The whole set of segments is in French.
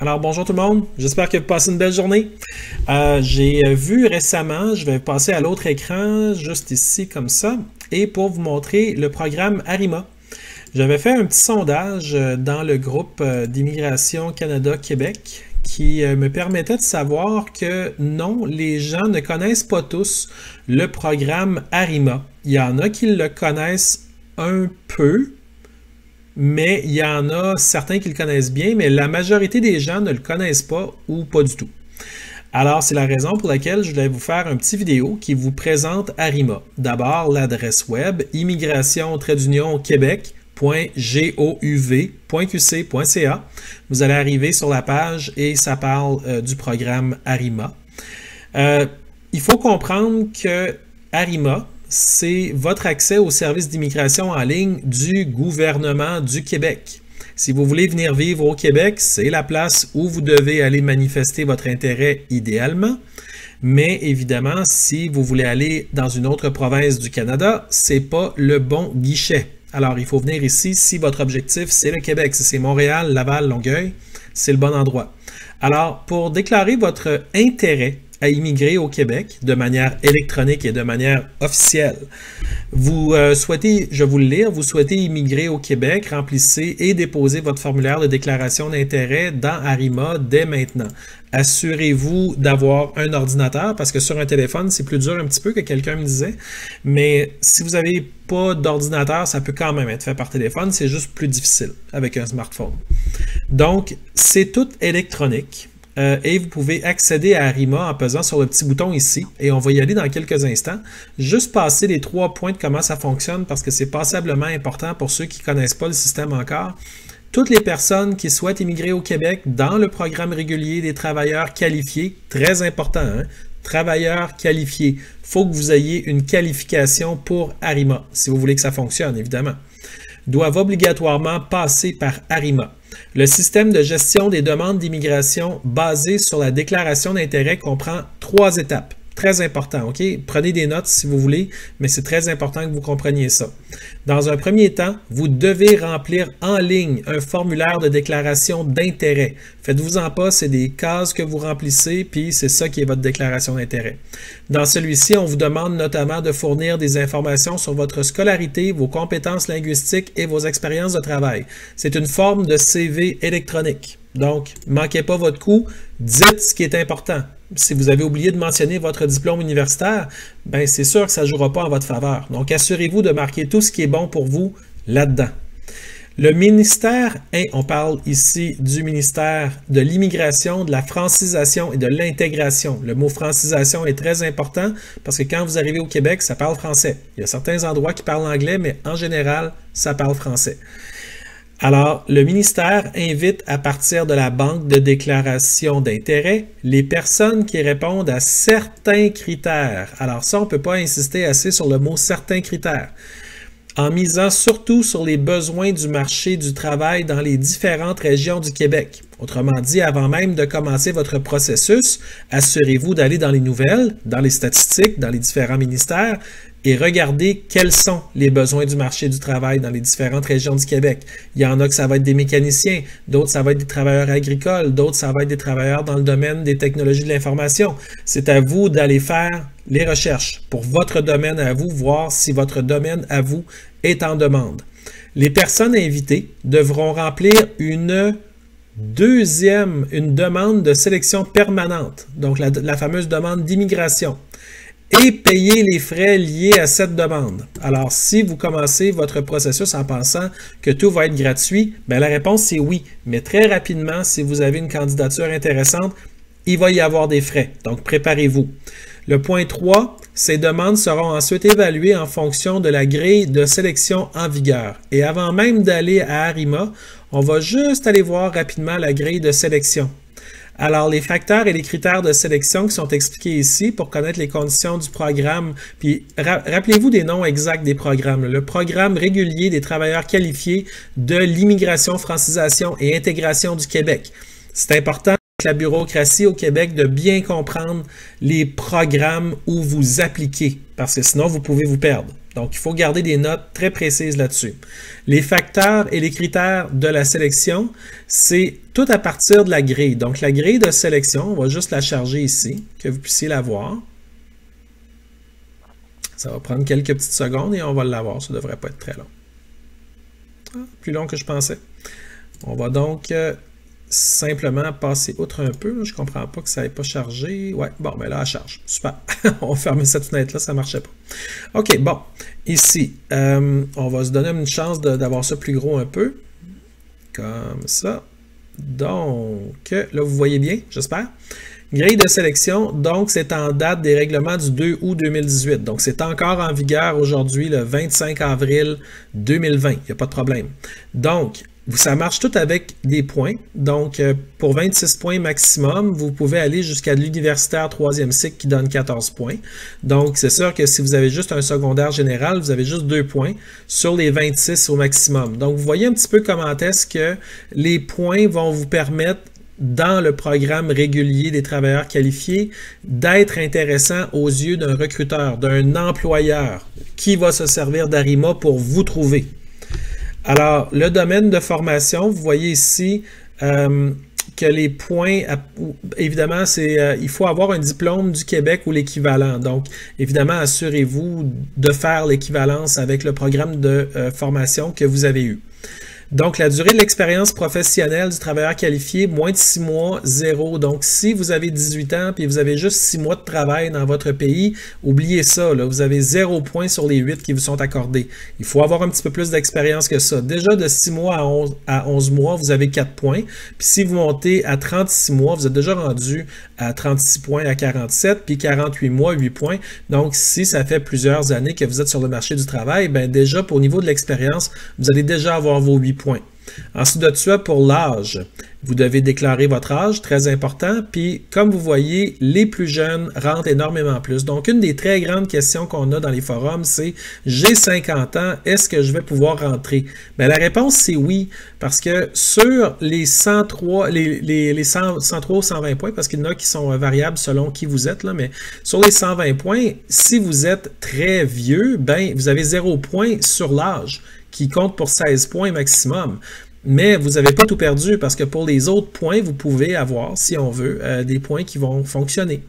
Alors bonjour tout le monde, j'espère que vous passez une belle journée. J'ai vu récemment, je vais passer à l'autre écran, juste ici comme ça, et pour vous montrer le programme ARIMA. J'avais fait un petit sondage dans le groupe d'Immigration Canada-Québec qui me permettait de savoir que non, les gens ne connaissent pas tous le programme ARIMA. Il y en a qui le connaissent un peu, mais il y en a certains qui le connaissent bien, mais la majorité des gens ne le connaissent pas ou pas du tout. Alors, c'est la raison pour laquelle je voulais vous faire une petite vidéo qui vous présente ARIMA. D'abord, l'adresse web immigration-québec.gouv.qc.ca. Vous allez arriver sur la page et ça parle du programme ARIMA. Il faut comprendre que ARIMA, c'est votre accès au service d'immigration en ligne du gouvernement du Québec. Si vous voulez venir vivre au Québec, c'est la place où vous devez aller manifester votre intérêt idéalement. Mais évidemment, si vous voulez aller dans une autre province du Canada, c'est pas le bon guichet. Alors, il faut venir ici si votre objectif, c'est le Québec. Si c'est Montréal, Laval, Longueuil, c'est le bon endroit. Alors, pour déclarer votre intérêt à immigrer au Québec de manière électronique et de manière officielle. Vous souhaitez, je vais vous le lire, vous souhaitez immigrer au Québec, remplissez et déposez votre formulaire de déclaration d'intérêt dans ARIMA dès maintenant. Assurez-vous d'avoir un ordinateur parce que sur un téléphone, c'est plus dur un petit peu que quelqu'un me disait, mais si vous n'avez pas d'ordinateur, ça peut quand même être fait par téléphone, c'est juste plus difficile avec un smartphone. Donc, c'est tout électronique. Et vous pouvez accéder à ARIMA en pesant sur le petit bouton ici, et on va y aller dans quelques instants. Juste passer les 3 points de comment ça fonctionne parce que c'est passablement important pour ceux qui ne connaissent pas le système encore. Toutes les personnes qui souhaitent immigrer au Québec dans le programme régulier des travailleurs qualifiés, très important, hein? Travailleurs qualifiés. Il faut que vous ayez une qualification pour ARIMA, si vous voulez que ça fonctionne, évidemment. Doivent obligatoirement passer par ARIMA. Le système de gestion des demandes d'immigration basé sur la déclaration d'intérêt comprend 3 étapes. Très important, OK? Prenez des notes si vous voulez, mais c'est très important que vous compreniez ça. Dans un premier temps, vous devez remplir en ligne un formulaire de déclaration d'intérêt. Faites-vous-en pas, c'est des cases que vous remplissez, puis c'est ça qui est votre déclaration d'intérêt. Dans celui-ci, on vous demande notamment de fournir des informations sur votre scolarité, vos compétences linguistiques et vos expériences de travail. C'est une forme de CV électronique. Donc, ne manquez pas votre coup, dites ce qui est important. Si vous avez oublié de mentionner votre diplôme universitaire, ben c'est sûr que ça ne jouera pas en votre faveur. Donc, assurez-vous de marquer tout ce qui est bon pour vous là-dedans. Le ministère, on parle ici du ministère de l'Immigration, de la francisation et de l'intégration. Le mot francisation est très important parce que quand vous arrivez au Québec, ça parle français. Il y a certains endroits qui parlent anglais, mais en général, ça parle français. Alors, le ministère invite à partir de la banque de déclaration d'intérêt les personnes qui répondent à certains critères. Alors ça, on ne peut pas insister assez sur le mot « certains critères ». En misant surtout sur les besoins du marché du travail dans les différentes régions du Québec. Autrement dit, avant même de commencer votre processus, assurez-vous d'aller dans les nouvelles, dans les statistiques, dans les différents ministères et regardez quels sont les besoins du marché du travail dans les différentes régions du Québec. Il y en a que ça va être des mécaniciens, d'autres ça va être des travailleurs agricoles, d'autres ça va être des travailleurs dans le domaine des technologies de l'information. C'est à vous d'aller faire les recherches pour votre domaine à vous, voir si votre domaine à vous est en demande. Les personnes invitées devront remplir une demande de sélection permanente, donc la fameuse demande d'immigration, et payer les frais liés à cette demande. Alors, si vous commencez votre processus en pensant que tout va être gratuit, bien, la réponse c'est oui, mais très rapidement, si vous avez une candidature intéressante, il va y avoir des frais, donc préparez-vous. Le point 3, ces demandes seront ensuite évaluées en fonction de la grille de sélection en vigueur. Et avant même d'aller à ARIMA, on va juste aller voir rapidement la grille de sélection. Alors, les facteurs et les critères de sélection qui sont expliqués ici pour connaître les conditions du programme, puis rappelez-vous des noms exacts des programmes. Le programme régulier des travailleurs qualifiés de l'immigration, francisation et intégration du Québec. C'est important avec la bureaucratie au Québec de bien comprendre les programmes où vous appliquez, parce que sinon vous pouvez vous perdre. Donc, il faut garder des notes très précises là-dessus. Les facteurs et les critères de la sélection, c'est tout à partir de la grille. Donc, la grille de sélection, on va juste la charger ici, que vous puissiez la voir. Ça va prendre quelques petites secondes et on va l'avoir. Ça ne devrait pas être très long. Plus long que je pensais. On va donc simplement passer outre un peu. Je ne comprends pas que ça n'ait pas chargé. Ouais, bon, mais là, elle charge. Super. On va fermer cette fenêtre-là, ça ne marchait pas. OK, bon. Ici, on va se donner une chance d'avoir ça plus gros un peu. Comme ça. Donc, là, vous voyez bien, j'espère. Grille de sélection, donc c'est en date des règlements du 2 août 2018. Donc, c'est encore en vigueur aujourd'hui, le 25 avril 2020. Il n'y a pas de problème. Donc, ça marche tout avec des points. Donc, pour 26 points maximum, vous pouvez aller jusqu'à l'universitaire 3e cycle qui donne 14 points. Donc, c'est sûr que si vous avez juste un secondaire général, vous avez juste 2 points sur les 26 au maximum. Donc, vous voyez un petit peu comment est-ce que les points vont vous permettre dans le programme régulier des travailleurs qualifiés, d'être intéressant aux yeux d'un recruteur, d'un employeur qui va se servir d'Arima pour vous trouver. Alors, le domaine de formation, vous voyez ici que les points, évidemment, il faut avoir un diplôme du Québec ou l'équivalent. Donc, évidemment, assurez-vous de faire l'équivalence avec le programme de formation que vous avez eu. Donc, la durée de l'expérience professionnelle du travailleur qualifié, moins de 6 mois, 0. Donc, si vous avez 18 ans et vous avez juste 6 mois de travail dans votre pays, oubliez ça, là, vous avez 0 points sur les 8 qui vous sont accordés. Il faut avoir un petit peu plus d'expérience que ça. Déjà, de 6 mois à 11 mois, vous avez 4 points. Puis, si vous montez à 36 mois, vous êtes déjà rendu à 36 points à 47, puis 48 mois, 8 points. Donc, si ça fait plusieurs années que vous êtes sur le marché du travail, bien déjà, pour au niveau de l'expérience, vous allez déjà avoir vos 8 points. Ensuite de ça, pour l'âge, vous devez déclarer votre âge, très important. Puis, comme vous voyez, les plus jeunes rentrent énormément plus. Donc, une des très grandes questions qu'on a dans les forums, c'est « J'ai 50 ans, est-ce que je vais pouvoir rentrer? » Bien, la réponse, c'est oui, parce que sur les 103, les 103 ou 120 points, parce qu'il y en a qui sont variables selon qui vous êtes, là, mais sur les 120 points, si vous êtes très vieux, ben, vous avez 0 points sur l'âge, qui compte pour 16 points maximum. Mais vous n'avez pas tout perdu parce que pour les autres points, vous pouvez avoir, si on veut, des points qui vont fonctionner.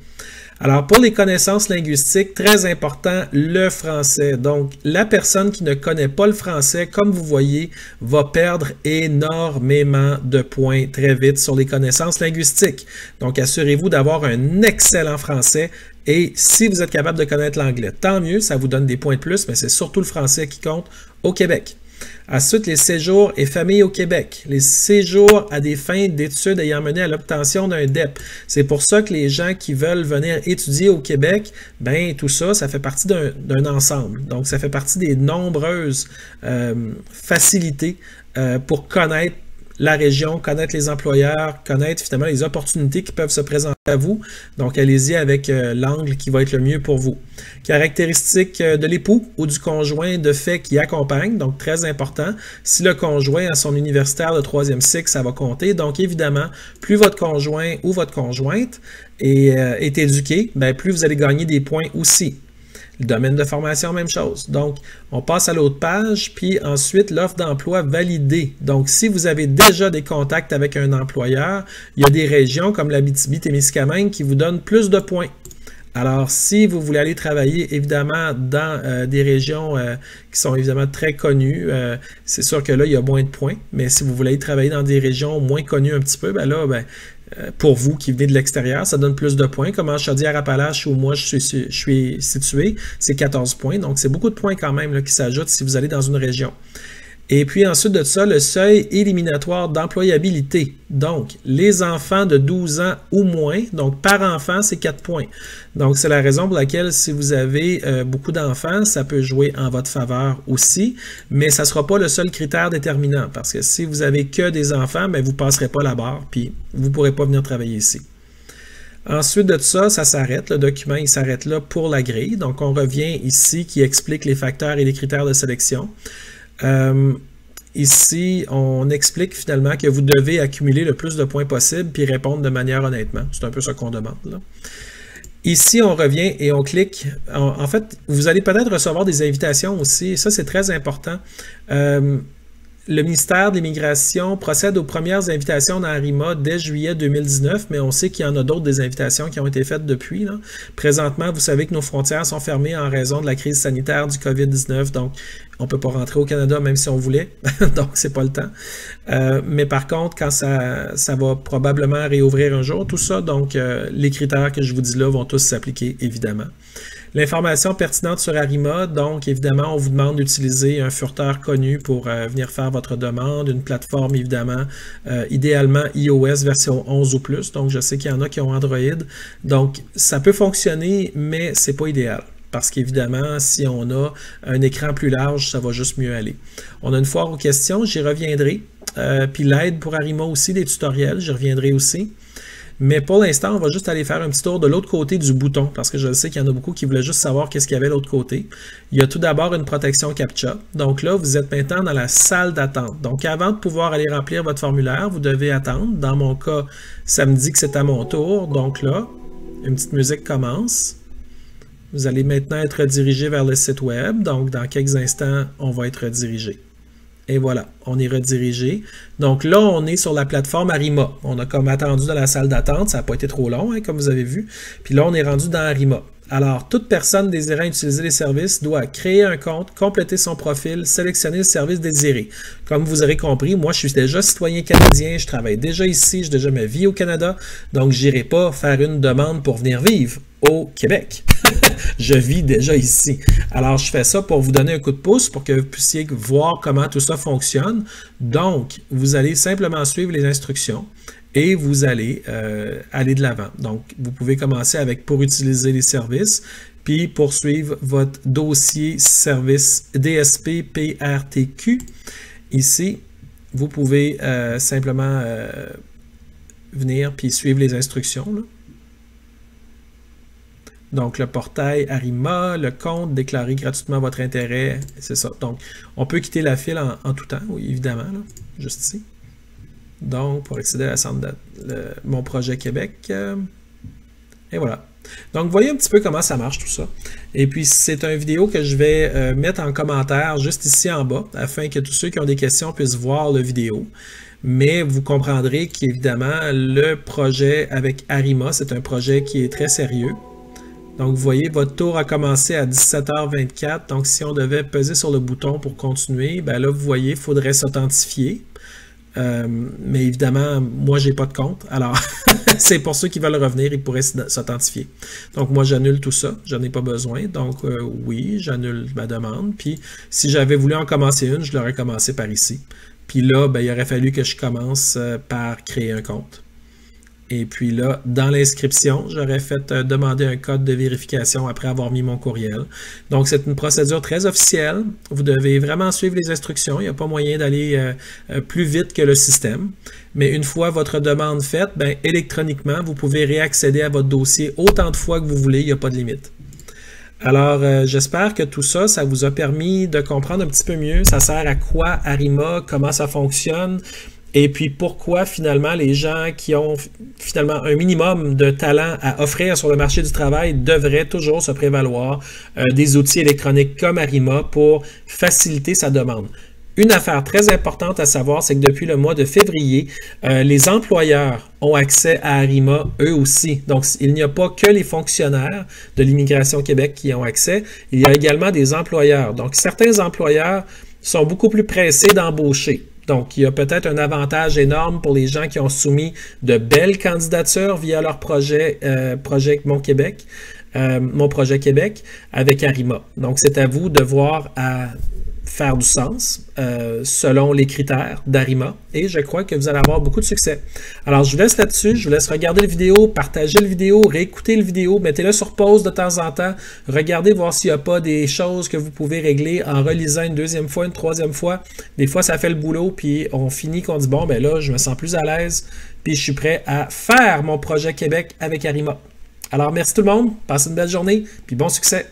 Alors, pour les connaissances linguistiques, très important, le français. Donc, la personne qui ne connaît pas le français, comme vous voyez, va perdre énormément de points très vite sur les connaissances linguistiques. Donc, assurez-vous d'avoir un excellent français. Et si vous êtes capable de connaître l'anglais, tant mieux, ça vous donne des points de plus, mais c'est surtout le français qui compte au Québec. Ensuite, les séjours et familles au Québec. Les séjours à des fins d'études ayant mené à l'obtention d'un DEP. C'est pour ça que les gens qui veulent venir étudier au Québec, ben tout ça, ça fait partie d'un ensemble. Donc, ça fait partie des nombreuses facilités pour connaître la région, connaître les employeurs, connaître finalement les opportunités qui peuvent se présenter à vous. Donc, allez-y avec l'angle qui va être le mieux pour vous. Caractéristiques de l'époux ou du conjoint de fait qui accompagne, donc très important. Si le conjoint a son universitaire de 3e cycle, ça va compter. Donc, évidemment, plus votre conjoint ou votre conjointe est éduqué, bien, plus vous allez gagner des points aussi. Le domaine de formation, même chose. Donc, on passe à l'autre page, puis ensuite, l'offre d'emploi validée. Donc, si vous avez déjà des contacts avec un employeur, il y a des régions comme l'Abitibi-Témiscamingue qui vous donnent plus de points. Alors, si vous voulez aller travailler, évidemment, dans des régions qui sont évidemment très connues, c'est sûr que là, il y a moins de points. Mais si vous voulez aller travailler dans des régions moins connues un petit peu, ben là, pour vous qui venez de l'extérieur, ça donne plus de points. Comme en Chaudière-Appalaches où moi je suis situé, c'est 14 points. Donc, c'est beaucoup de points quand même là, qui s'ajoutent si vous allez dans une région. Et puis ensuite de ça, le seuil éliminatoire d'employabilité. Donc, les enfants de 12 ans ou moins, donc par enfant, c'est 4 points. Donc, c'est la raison pour laquelle si vous avez beaucoup d'enfants, ça peut jouer en votre faveur aussi, mais ça ne sera pas le seul critère déterminant, parce que si vous avez que des enfants, bien, vous ne passerez pas la barre, puis vous ne pourrez pas venir travailler ici. Ensuite de ça, ça s'arrête. Le document, il s'arrête là pour la grille. Donc, on revient ici qui explique les facteurs et les critères de sélection. Ici, on explique finalement que vous devez accumuler le plus de points possible puis répondre de manière honnêtement. C'est un peu ça qu'on demande là. Ici, on revient et on clique. En fait, vous allez peut-être recevoir des invitations aussi. Ça, c'est très important. Le ministère de l'Immigration procède aux premières invitations dans Arima dès juillet 2019, mais on sait qu'il y en a d'autres des invitations qui ont été faites depuis, là. Présentement, vous savez que nos frontières sont fermées en raison de la crise sanitaire du COVID-19, donc on ne peut pas rentrer au Canada même si on voulait, donc c'est pas le temps. Mais par contre, quand ça va probablement réouvrir un jour, tout ça, donc les critères que je vous dis là vont tous s'appliquer, évidemment. L'information pertinente sur Arima, donc évidemment, on vous demande d'utiliser un furteur connu pour venir faire votre demande, une plateforme évidemment, idéalement iOS version 11 ou plus, donc je sais qu'il y en a qui ont Android, donc ça peut fonctionner, mais c'est pas idéal. Parce qu'évidemment, si on a un écran plus large, ça va juste mieux aller. On a une foire aux questions, j'y reviendrai. Puis l'aide pour Arima aussi, des tutoriels, j'y reviendrai aussi. Mais pour l'instant, on va juste aller faire un petit tour de l'autre côté du bouton, parce que je sais qu'il y en a beaucoup qui voulaient juste savoir qu'est-ce qu'il y avait de l'autre côté. Il y a tout d'abord une protection CAPTCHA. Donc là, vous êtes maintenant dans la salle d'attente. Donc avant de pouvoir aller remplir votre formulaire, vous devez attendre. Dans mon cas, ça me dit que c'est à mon tour. Donc là, une petite musique commence. Vous allez maintenant être dirigé vers le site web. Donc dans quelques instants, on va être redirigé. Et voilà, on est redirigé. Donc là, on est sur la plateforme Arima. On a comme attendu dans la salle d'attente. Ça n'a pas été trop long, hein, comme vous avez vu. Puis là, on est rendu dans Arima. Alors, toute personne désirant utiliser les services doit créer un compte, compléter son profil, sélectionner le service désiré. Comme vous aurez compris, moi, je suis déjà citoyen canadien, je travaille déjà ici, j'ai déjà ma vie au Canada, donc je n'irai pas faire une demande pour venir vivre au Québec. Je vis déjà ici. Alors, je fais ça pour vous donner un coup de pouce, pour que vous puissiez voir comment tout ça fonctionne. Donc, vous allez simplement suivre les instructions. Et vous allez aller de l'avant. Donc, vous pouvez commencer avec pour utiliser les services, puis poursuivre votre dossier service DSP PRTQ. Ici, vous pouvez simplement venir puis suivre les instructions, là. Donc, le portail Arima, le compte, déclarer gratuitement votre intérêt, c'est ça. Donc, on peut quitter la file en tout temps, oui, évidemment, là, juste ici. Donc, pour accéder à la centre mon projet Québec. Et voilà. Donc, vous voyez un petit peu comment ça marche tout ça. Et puis, c'est une vidéo que je vais mettre en commentaire juste ici en bas, afin que tous ceux qui ont des questions puissent voir la vidéo. Mais vous comprendrez qu'évidemment, le projet avec Arima, c'est un projet qui est très sérieux. Donc, vous voyez, votre tour a commencé à 17h24. Donc, si on devait peser sur le bouton pour continuer, ben là, vous voyez, il faudrait s'authentifier. Mais évidemment, moi, j'ai pas de compte. Alors, c'est pour ceux qui veulent revenir, ils pourraient s'authentifier. Donc, moi, j'annule tout ça. Je n'en ai pas besoin. Donc, oui, j'annule ma demande. Puis, si j'avais voulu en commencer une, je l'aurais commencé par ici. Puis là, ben, il aurait fallu que je commence par créer un compte. Et puis là, dans l'inscription, j'aurais fait demander un code de vérification après avoir mis mon courriel. Donc, c'est une procédure très officielle. Vous devez vraiment suivre les instructions. Il n'y a pas moyen d'aller plus vite que le système. Mais une fois votre demande faite, ben, électroniquement, vous pouvez réaccéder à votre dossier autant de fois que vous voulez. Il n'y a pas de limite. Alors, j'espère que tout ça, ça vous a permis de comprendre un petit peu mieux. Ça sert à quoi Arima, comment ça fonctionne. Et puis pourquoi finalement les gens qui ont finalement un minimum de talent à offrir sur le marché du travail devraient toujours se prévaloir des outils électroniques comme Arima pour faciliter sa demande. Une affaire très importante à savoir, c'est que depuis le mois de février, les employeurs ont accès à Arima eux aussi. Donc, il n'y a pas que les fonctionnaires de l'Immigration Québec qui ont accès, il y a également des employeurs. Donc, certains employeurs sont beaucoup plus pressés d'embaucher. Donc, il y a peut-être un avantage énorme pour les gens qui ont soumis de belles candidatures via leur projet Mon Québec, Mon Projet Québec avec Arima. Donc, c'est à vous de voir à faire du sens selon les critères d'Arima et je crois que vous allez avoir beaucoup de succès. Alors, je vous laisse là-dessus, je vous laisse regarder la vidéo, partager la vidéo, réécouter la vidéo, mettez-le sur pause de temps en temps, regardez voir s'il n'y a pas des choses que vous pouvez régler en relisant une deuxième fois, une troisième fois. Des fois, ça fait le boulot, puis on finit qu'on dit, bon, ben là, je me sens plus à l'aise, puis je suis prêt à faire mon projet Québec avec Arima. Alors, merci tout le monde, passez une belle journée, puis bon succès!